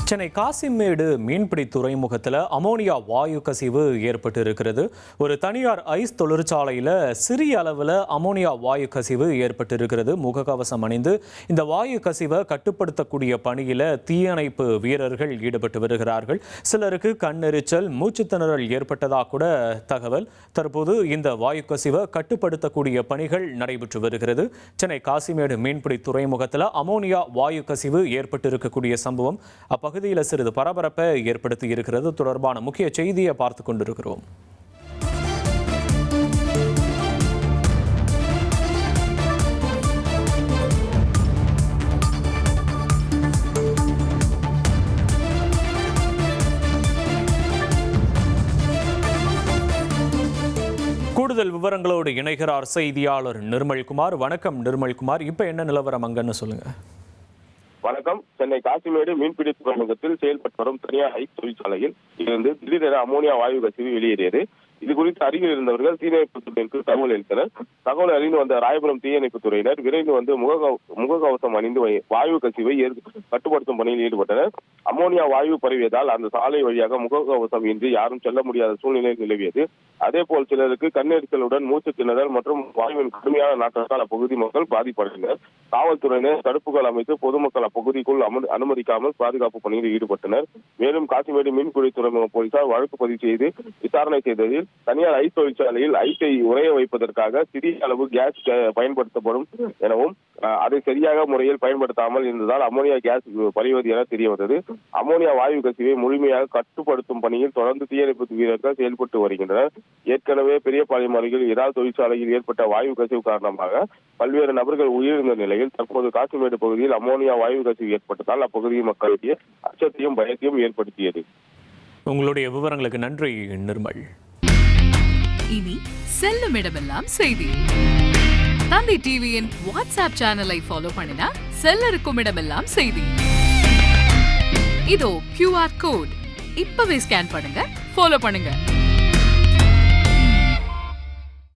சென்னை காசிமேடு மீன்பிடி துறைமுகத்தில் அமோனியா வாயு கசிவு ஏற்பட்டு இருக்கிறது. ஒரு தனியார் ஐஸ் தொழிற்சாலையில் சிறிய அளவில் அமோனியா வாயு கசிவு ஏற்பட்டு இருக்கிறது. முகக்கவசம் அணிந்து இந்த வாயு கசிவை கட்டுப்படுத்தக்கூடிய பணியில் தீயணைப்பு வீரர்கள் ஈடுபட்டு வருகிறார்கள். சிலருக்கு கண்ணெரிச்சல், மூச்சுத்திணறல் ஏற்பட்டதாக கூட தகவல். தற்போது இந்த வாயு கசிவை கட்டுப்படுத்தக்கூடிய பணிகள் நடைபெற்று வருகிறது. சென்னை காசிமேடு மீன்பிடி துறைமுகத்தில் அமோனியா வாயு கசிவு ஏற்பட்டு இருக்கக்கூடிய சம்பவம் அப்பகுதியில் சிறிது பரபரப்பை ஏற்படுத்தி இருக்கிறது. தொடர்பான முக்கிய செய்தியை பார்த்து கொண்டிருக்கிறோம். கூடுதல் விவரங்களோடு இணைகிறார் செய்தியாளர் நிர்மல்குமார். வணக்கம் நிர்மல்குமார், இப்ப என்ன நிலவரம் அங்கன்னு சொல்லுங்க. வணக்கம். சென்னை காசிமேடு மீன்பிடி துறைமுகத்தில் செயல்பட்டு வரும் தனியார் ஐஸ் தொழிற்சாலையில் இருந்து திடீரென அமோனியா வாயு கசிவு வெளியேறியது. இது குறித்து அருகில் இருந்தவர்கள் தீயணைப்பு துறையினருக்கு தகவல் அளித்தனர். தகவல் அறிந்து வந்த ராயபுரம் தீயணைப்பு துறையினர் விரைந்து வந்து முகக்கவசம் அணிந்து வாயு கசிவை கட்டுப்படுத்தும் பணியில் ஈடுபட்டனர். அமோனியா வாயு பரவியதால் அந்த சாலை வழியாக முகக்கவசம் இன்றி யாரும் செல்ல முடியாத சூழ்நிலை நிலவியது. அதேபோல் சிலருக்கு கண்ணெரிச்சலுடன் மூச்சு திணறல் மற்றும் வாயுவின் கடுமையான நாட்டத்தால் அப்பகுதி மக்கள் பாதிப்படைந்தனர். காவல்துறையினர் தடுப்புகள் அமைத்து பொதுமக்கள் அப்பகுதிக்குள் அனுமதிக்காமல் பாதுகாப்பு பணியில் ஈடுபட்டனர். மேலும் காசிமேடு மீன்பிடி துறைமுக போலீசார் வழக்கு பதிவு செய்து விசாரணை செய்ததில் தனியார் ஐஸ் தொழிற்சாலையில் ஐஸை உறைய வைப்பதற்காக சிறிய அளவு கேஸ் பயன்படுத்தப்படும் எனவும் அதை சரியாக முறையில் பயன்படுத்தாமல் இருந்ததால் அமோனியா கேஸ் பரவுவது என தெரிய வந்தது. அமோனியா வாயு கசிவை முழுமையாக கட்டுப்படுத்தும் பணியில் தொடர்ந்து தீயணைப்பு வீரர்கள் செயல்பட்டு வருகின்றனர். ஏற்கனவே பெரியபாளையம் அருகில் இறால் தொழிற்சாலையில் ஏற்பட்ட வாயு கசிவு காரணமாக பல்வேறு நபர்கள் உயிரிழந்த நிலையில் தற்போது காசிமேடு பகுதியில் அமோனியா வாயு கசிவு ஏற்பட்டதால் அப்பகுதி மக்களுக்கு அச்சத்தையும் பயத்தையும் ஏற்படுத்தியது. உங்களுடைய விவரங்களுக்கு நன்றி நிர்மல். இனி செல்லும் இடமெல்லாம் செய்தி. தந்தை டிவியின் வாட்ஸ்அப் சேனலை ஃபாலோ பண்ணினா செல்ல இருக்கும் இடமெல்லாம் செய்தி. இதோ QR கோட் இப்பவே ஸ்கேன் பண்ணுங்க, ஃபாலோ பண்ணுங்க.